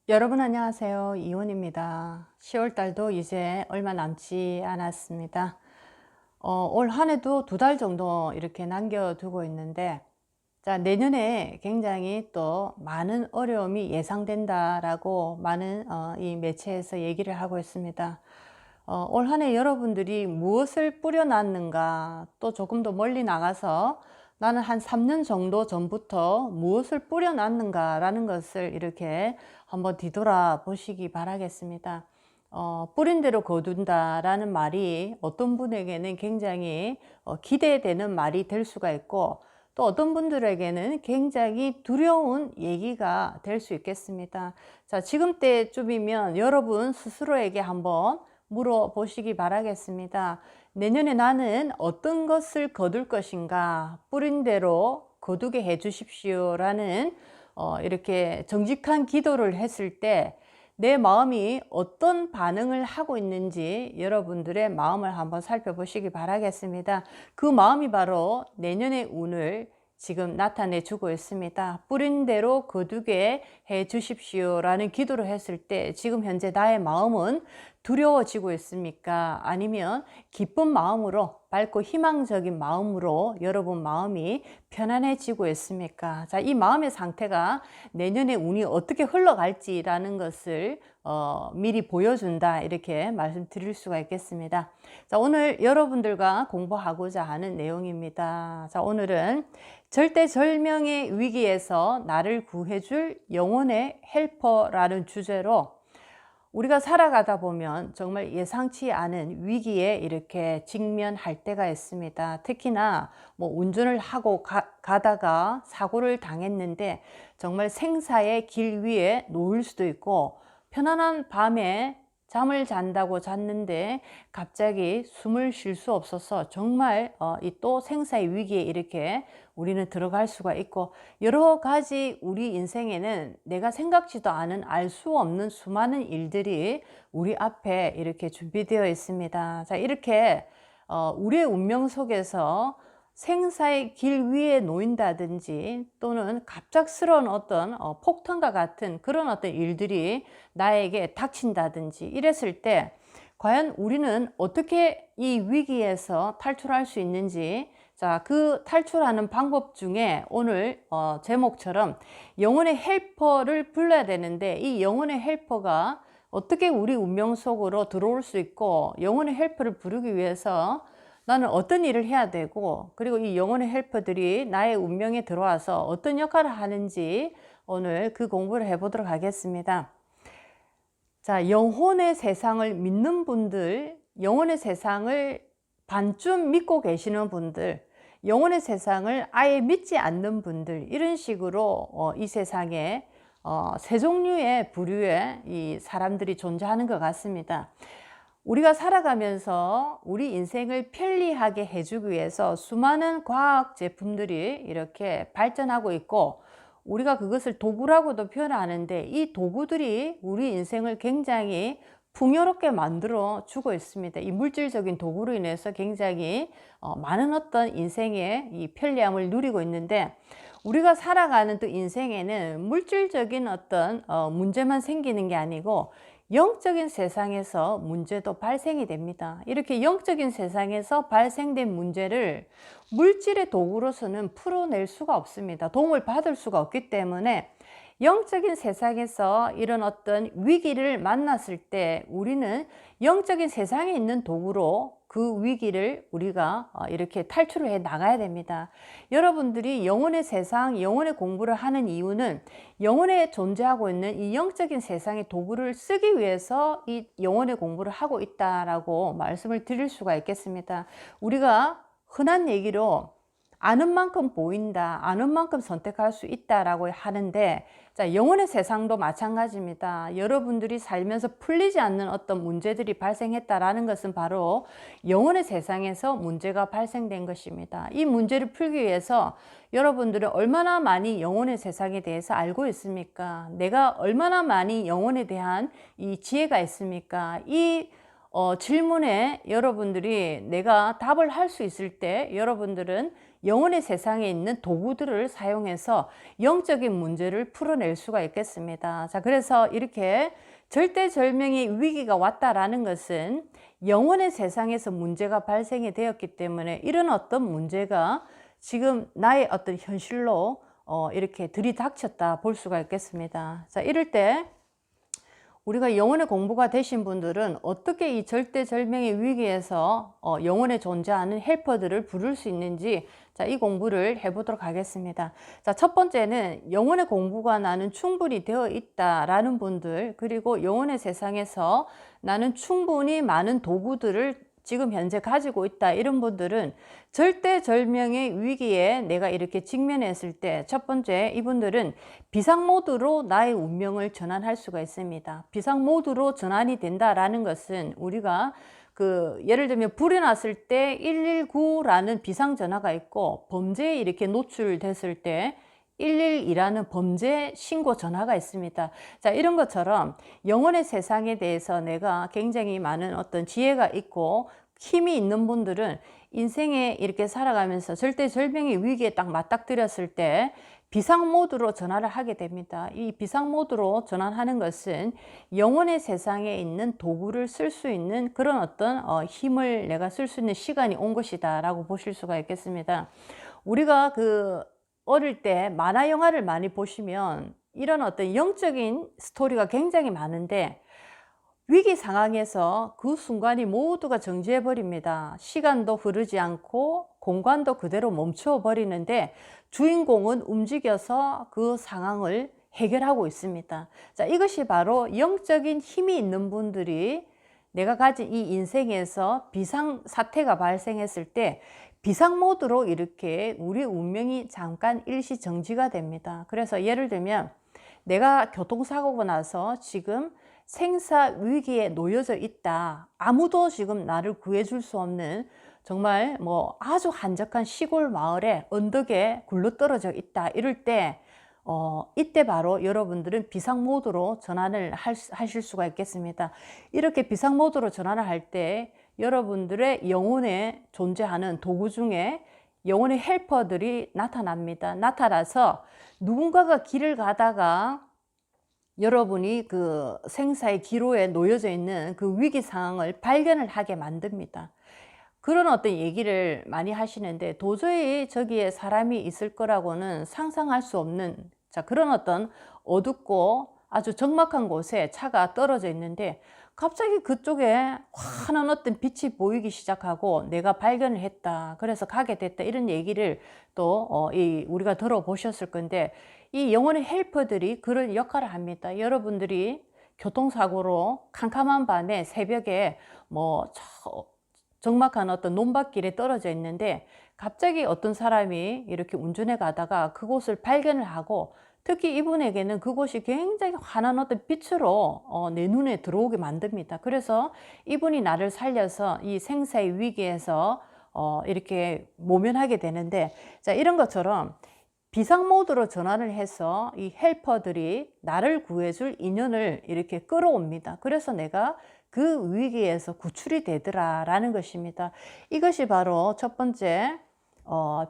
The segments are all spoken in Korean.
여러분 안녕하세요. 이혼입니다. 10월 달도 이제 얼마 남지 않았습니다. 올 한 해도 2달 정도 이렇게 남겨두고 있는데, 자, 내년에 굉장히 또 많은 어려움이 예상된다라고 많은 이 매체에서 얘기를 하고 있습니다. 올 한 해 여러분들이 무엇을 뿌려놨는가, 또 조금 더 멀리 나가서 나는 한 3년 정도 전부터 무엇을 뿌려놨는가 라는 것을 이렇게 한번 뒤돌아 보시기 바라겠습니다. 뿌린 대로 거둔다 라는 말이 어떤 분에게는 굉장히 기대되는 말이 될 수가 있고, 또 어떤 분들에게는 굉장히 두려운 얘기가 될 수 있겠습니다. 자, 지금 때쯤이면 여러분 스스로에게 한번 물어보시기 바라겠습니다. 내년에 나는 어떤 것을 거둘 것인가? 뿌린 대로 거두게 해 주십시오 라는 이렇게 정직한 기도를 했을 때 내 마음이 어떤 반응을 하고 있는지 여러분들의 마음을 한번 살펴보시기 바라겠습니다. 그 마음이 바로 내년의 운을 지금 나타내 주고 있습니다. 뿌린 대로 거두게 해 주십시오 라는 기도를 했을 때 지금 현재 나의 마음은 두려워지고 있습니까? 아니면 기쁜 마음으로, 밝고 희망적인 마음으로 여러분 마음이 편안해지고 있습니까? 자, 이 마음의 상태가 내년에 운이 어떻게 흘러갈지라는 것을 미리 보여준다, 이렇게 말씀드릴 수가 있겠습니다. 자, 오늘 여러분들과 공부하고자 하는 내용입니다. 자, 오늘은 절대절명의 위기에서 나를 구해줄 영혼의 헬퍼라는 주제로 우리가 살아가다 보면 정말 예상치 않은 위기에 이렇게 직면할 때가 있습니다. 특히나 뭐 운전을 하고 가다가 사고를 당했는데 정말 생사의 길 위에 놓일 수도 있고, 편안한 밤에 잠을 잔다고 잤는데 갑자기 숨을 쉴 수 없어서 정말 이 또 생사의 위기에 이렇게 우리는 들어갈 수가 있고, 여러 가지 우리 인생에는 내가 생각지도 않은 알 수 없는 수많은 일들이 우리 앞에 이렇게 준비되어 있습니다. 자, 이렇게 우리의 운명 속에서 생사의 길 위에 놓인다든지 또는 갑작스러운 어떤 폭탄과 같은 그런 어떤 일들이 나에게 닥친다든지 이랬을 때 과연 우리는 어떻게 이 위기에서 탈출할 수 있는지, 자, 그 탈출하는 방법 중에 오늘 제목처럼 영혼의 헬퍼를 불러야 되는데, 이 영혼의 헬퍼가 어떻게 우리 운명 속으로 들어올 수 있고, 영혼의 헬퍼를 부르기 위해서 나는 어떤 일을 해야 되고, 그리고 이 영혼의 헬퍼들이 나의 운명에 들어와서 어떤 역할을 하는지 오늘 그 공부를 해보도록 하겠습니다. 자, 영혼의 세상을 믿는 분들, 영혼의 세상을 반쯤 믿고 계시는 분들, 영혼의 세상을 아예 믿지 않는 분들, 이런 식으로 이 세상에 세 종류의 부류의 이 사람들이 존재하는 것 같습니다. 우리가 살아가면서 우리 인생을 편리하게 해주기 위해서 수많은 과학 제품들이 이렇게 발전하고 있고, 우리가 그것을 도구라고도 표현하는데 이 도구들이 우리 인생을 굉장히 풍요롭게 만들어 주고 있습니다. 이 물질적인 도구로 인해서 굉장히 많은 어떤 인생의 이 편리함을 누리고 있는데, 우리가 살아가는 또 인생에는 물질적인 어떤 문제만 생기는 게 아니고 영적인 세상에서 문제도 발생이 됩니다. 이렇게 영적인 세상에서 발생된 문제를 물질의 도구로서는 풀어낼 수가 없습니다. 도움을 받을 수가 없기 때문에 영적인 세상에서 이런 어떤 위기를 만났을 때 우리는 영적인 세상에 있는 도구로 그 위기를 우리가 이렇게 탈출을 해 나가야 됩니다. 여러분들이 영혼의 세상, 영혼의 공부를 하는 이유는 영혼에 존재하고 있는 이 영적인 세상의 도구를 쓰기 위해서 이 영혼의 공부를 하고 있다라고 말씀을 드릴 수가 있겠습니다. 우리가 흔한 얘기로 아는 만큼 보인다, 아는 만큼 선택할 수 있다라고 하는데, 자, 영혼의 세상도 마찬가지입니다. 여러분들이 살면서 풀리지 않는 어떤 문제들이 발생했다라는 것은 바로 영혼의 세상에서 문제가 발생된 것입니다. 이 문제를 풀기 위해서 여러분들은 얼마나 많이 영혼의 세상에 대해서 알고 있습니까? 내가 얼마나 많이 영혼에 대한 이 지혜가 있습니까? 이 질문에 여러분들이 내가 답을 할 수 있을 때 여러분들은 영혼의 세상에 있는 도구들을 사용해서 영적인 문제를 풀어낼 수가 있겠습니다. 자, 그래서 이렇게 절대절명의 위기가 왔다라는 것은 영혼의 세상에서 문제가 발생이 되었기 때문에 이런 어떤 문제가 지금 나의 어떤 현실로 이렇게 들이닥쳤다 볼 수가 있겠습니다. 자, 이럴 때 우리가 영혼의 공부가 되신 분들은 어떻게 이 절대절명의 위기에서 영혼에 존재하는 헬퍼들을 부를 수 있는지, 자, 이 공부를 해보도록 하겠습니다. 자, 첫 번째는 영혼의 공부가 나는 충분히 되어 있다라는 분들, 그리고 영혼의 세상에서 나는 충분히 많은 도구들을 지금 현재 가지고 있다, 이런 분들은 절대절명의 위기에 내가 이렇게 직면했을 때 첫 번째, 이분들은 비상모드로 나의 운명을 전환할 수가 있습니다. 비상모드로 전환이 된다라는 것은 우리가 예를 들면 불이 났을 때 119라는 비상전화가 있고, 범죄에 이렇게 노출됐을 때 112라는 범죄 신고 전화가 있습니다. 자, 이런 것처럼 영혼의 세상에 대해서 내가 굉장히 많은 어떤 지혜가 있고 힘이 있는 분들은 인생에 이렇게 살아가면서 절대절명의 위기에 딱 맞닥뜨렸을 때 비상모드로 전환을 하게 됩니다. 이 비상모드로 전환하는 것은 영혼의 세상에 있는 도구를 쓸 수 있는 그런 어떤 힘을 내가 쓸 수 있는 시간이 온 것이다 라고 보실 수가 있겠습니다. 우리가 어릴 때 만화 영화를 많이 보시면 이런 어떤 영적인 스토리가 굉장히 많은데, 위기 상황에서 그 순간이 모두가 정지해 버립니다. 시간도 흐르지 않고 공간도 그대로 멈춰 버리는데 주인공은 움직여서 그 상황을 해결하고 있습니다. 자, 이것이 바로 영적인 힘이 있는 분들이 내가 가진 이 인생에서 비상 사태가 발생했을 때 비상 모드로 이렇게 우리 운명이 잠깐 일시 정지가 됩니다. 그래서 예를 들면 내가 교통사고가 나서 지금 생사 위기에 놓여져 있다. 아무도 지금 나를 구해줄 수 없는 정말 아주 한적한 시골 마을에 언덕에 굴러떨어져 있다. 이럴 때 이때 바로 여러분들은 비상 모드로 전환을 하실 수가 있겠습니다. 이렇게 비상 모드로 전환을 할 때 여러분들의 영혼에 존재하는 도구 중에 영혼의 헬퍼들이 나타납니다. 나타나서 누군가가 길을 가다가 여러분이 그 생사의 기로에 놓여져 있는 그 위기 상황을 발견을 하게 만듭니다. 그런 어떤 얘기를 많이 하시는데 도저히 저기에 사람이 있을 거라고는 상상할 수 없는, 자, 그런 어떤 어둡고 아주 적막한 곳에 차가 떨어져 있는데 갑자기 그쪽에 환한 어떤 빛이 보이기 시작하고 내가 발견을 했다. 그래서 가게 됐다. 이런 얘기를 또 우리가 들어보셨을 건데, 이 영혼의 헬퍼들이 그런 역할을 합니다. 여러분들이 교통사고로 캄캄한 밤에 새벽에 적막한 어떤 논밭길에 떨어져 있는데 갑자기 어떤 사람이 이렇게 운전해 가다가 그곳을 발견을 하고, 특히 이분에게는 그곳이 굉장히 환한 어떤 빛으로 내 눈에 들어오게 만듭니다. 그래서 이분이 나를 살려서 이 생사의 위기에서 이렇게 모면하게 되는데, 자, 이런 것처럼 비상 모드로 전환을 해서 이 헬퍼들이 나를 구해줄 인연을 이렇게 끌어옵니다. 그래서 내가 그 위기에서 구출이 되더라라는 것입니다. 이것이 바로 첫 번째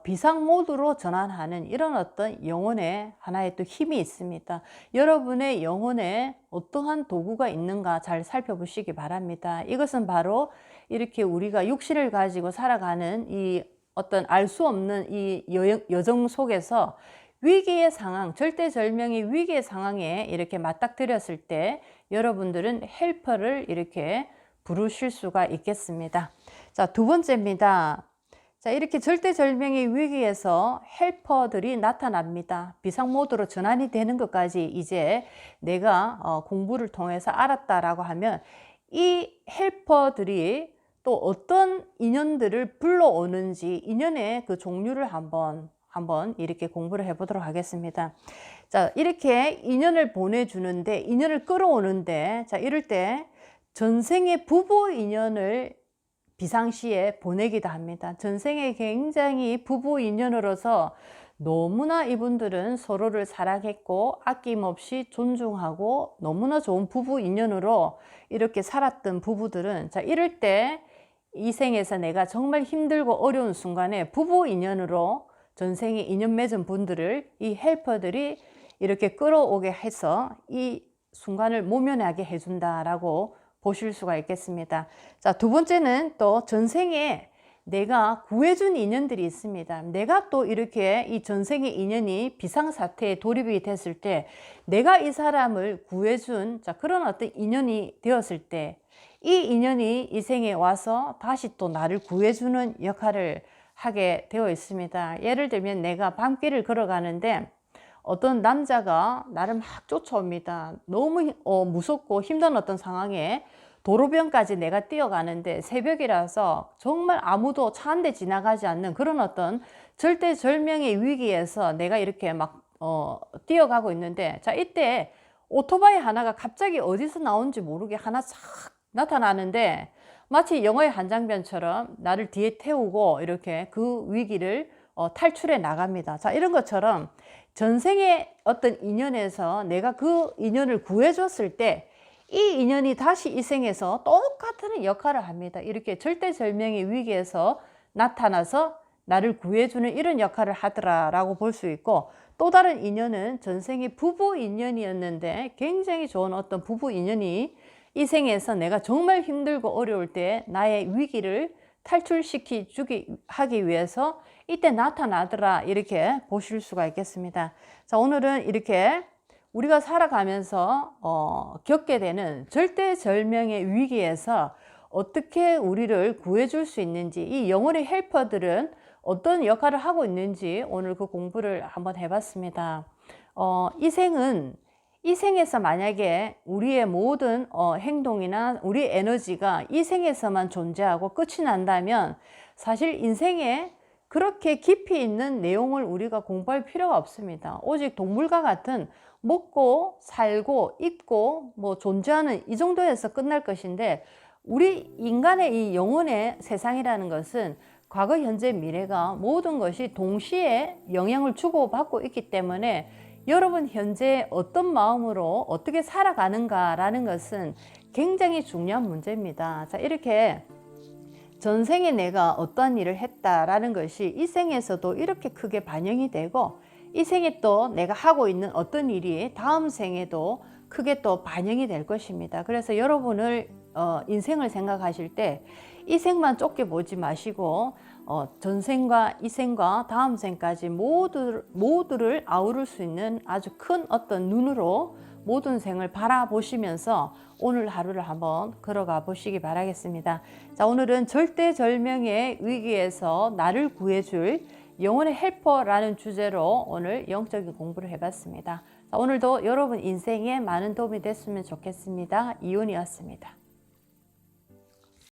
비상 모드로 전환하는 이런 어떤 영혼의 하나의 또 힘이 있습니다. 여러분의 영혼에 어떠한 도구가 있는가 잘 살펴보시기 바랍니다. 이것은 바로 이렇게 우리가 육신을 가지고 살아가는 이 어떤 알 수 없는 이 여정 속에서 위기의 상황, 절대절명의 위기의 상황에 이렇게 맞닥뜨렸을 때 여러분들은 헬퍼를 이렇게 부르실 수가 있겠습니다. 자, 두 번째입니다. 자, 이렇게 절대절명의 위기에서 헬퍼들이 나타납니다. 비상모드로 전환이 되는 것까지 이제 내가 공부를 통해서 알았다라고 하면 이 헬퍼들이 또 어떤 인연들을 불러오는지 인연의 그 종류를 한번 이렇게 공부를 해보도록 하겠습니다. 자, 이렇게 인연을 보내주는데, 인연을 끌어오는데, 자, 이럴 때 전생의 부부 인연을 비상시에 보내기도 합니다. 전생에 굉장히 부부 인연으로서 너무나 이분들은 서로를 사랑했고 아낌없이 존중하고 너무나 좋은 부부 인연으로 이렇게 살았던 부부들은, 자, 이럴 때 이 생에서 내가 정말 힘들고 어려운 순간에 부부 인연으로 전생에 인연 맺은 분들을 이 헬퍼들이 이렇게 끌어오게 해서 이 순간을 모면하게 해준다라고 보실 수가 있겠습니다. 자, 두 번째는 또 전생에 내가 구해준 인연들이 있습니다. 내가 또 이렇게 이 전생의 인연이 비상사태에 돌입이 됐을 때 내가 이 사람을 구해준, 자, 그런 어떤 인연이 되었을 때 이 인연이 이 생에 와서 다시 또 나를 구해주는 역할을 하게 되어 있습니다. 예를 들면 내가 밤길을 걸어가는데 어떤 남자가 나를 막 쫓아옵니다. 너무 무섭고 힘든 어떤 상황에 도로변까지 내가 뛰어가는데 새벽이라서 정말 아무도 차 한 대 지나가지 않는 그런 어떤 절대절명의 위기에서 내가 이렇게 막 뛰어가고 있는데, 자, 이때 오토바이 하나가 갑자기 어디서 나온지 모르게 하나 싹 나타나는데 마치 영화의 한 장면처럼 나를 뒤에 태우고 이렇게 그 위기를 탈출해 나갑니다. 자, 이런 것처럼 전생의 어떤 인연에서 내가 그 인연을 구해줬을 때 이 인연이 다시 이 생에서 똑같은 역할을 합니다. 이렇게 절대절명의 위기에서 나타나서 나를 구해주는 이런 역할을 하더라라고 볼 수 있고, 또 다른 인연은 전생의 부부 인연이었는데 굉장히 좋은 어떤 부부 인연이 이 생에서 내가 정말 힘들고 어려울 때 나의 위기를 하기 위해서 이때 나타나더라, 이렇게 보실 수가 있겠습니다. 자, 오늘은 이렇게 우리가 살아가면서 겪게 되는 절대절명의 위기에서 어떻게 우리를 구해줄 수 있는지, 이 영혼의 헬퍼들은 어떤 역할을 하고 있는지 오늘 그 공부를 한번 해봤습니다. 이 생에서 만약에 우리의 모든 행동이나 우리 에너지가 이 생에서만 존재하고 끝이 난다면 사실 인생에 그렇게 깊이 있는 내용을 우리가 공부할 필요가 없습니다. 오직 동물과 같은 먹고 살고 입고 뭐 존재하는 이 정도에서 끝날 것인데, 우리 인간의 이 영혼의 세상이라는 것은 과거, 현재, 미래가 모든 것이 동시에 영향을 주고받고 있기 때문에 여러분 현재 어떤 마음으로 어떻게 살아가는가라는 것은 굉장히 중요한 문제입니다. 자, 이렇게 전생에 내가 어떠한 일을 했다라는 것이 이 생에서도 이렇게 크게 반영이 되고, 이 생에 또 내가 하고 있는 어떤 일이 다음 생에도 크게 또 반영이 될 것입니다. 그래서 여러분을 인생을 생각하실 때 이 생만 좁게 보지 마시고 전생과 이 생과 다음 생까지 모두를 아우를 수 있는 아주 큰 어떤 눈으로 모든 생을 바라보시면서 오늘 하루를 한번 걸어가 보시기 바라겠습니다. 자, 오늘은 절대절명의 위기에서 나를 구해줄 영혼의 헬퍼라는 주제로 오늘 영적인 공부를 해봤습니다. 자, 오늘도 여러분 인생에 많은 도움이 됐으면 좋겠습니다. 이온이었습니다.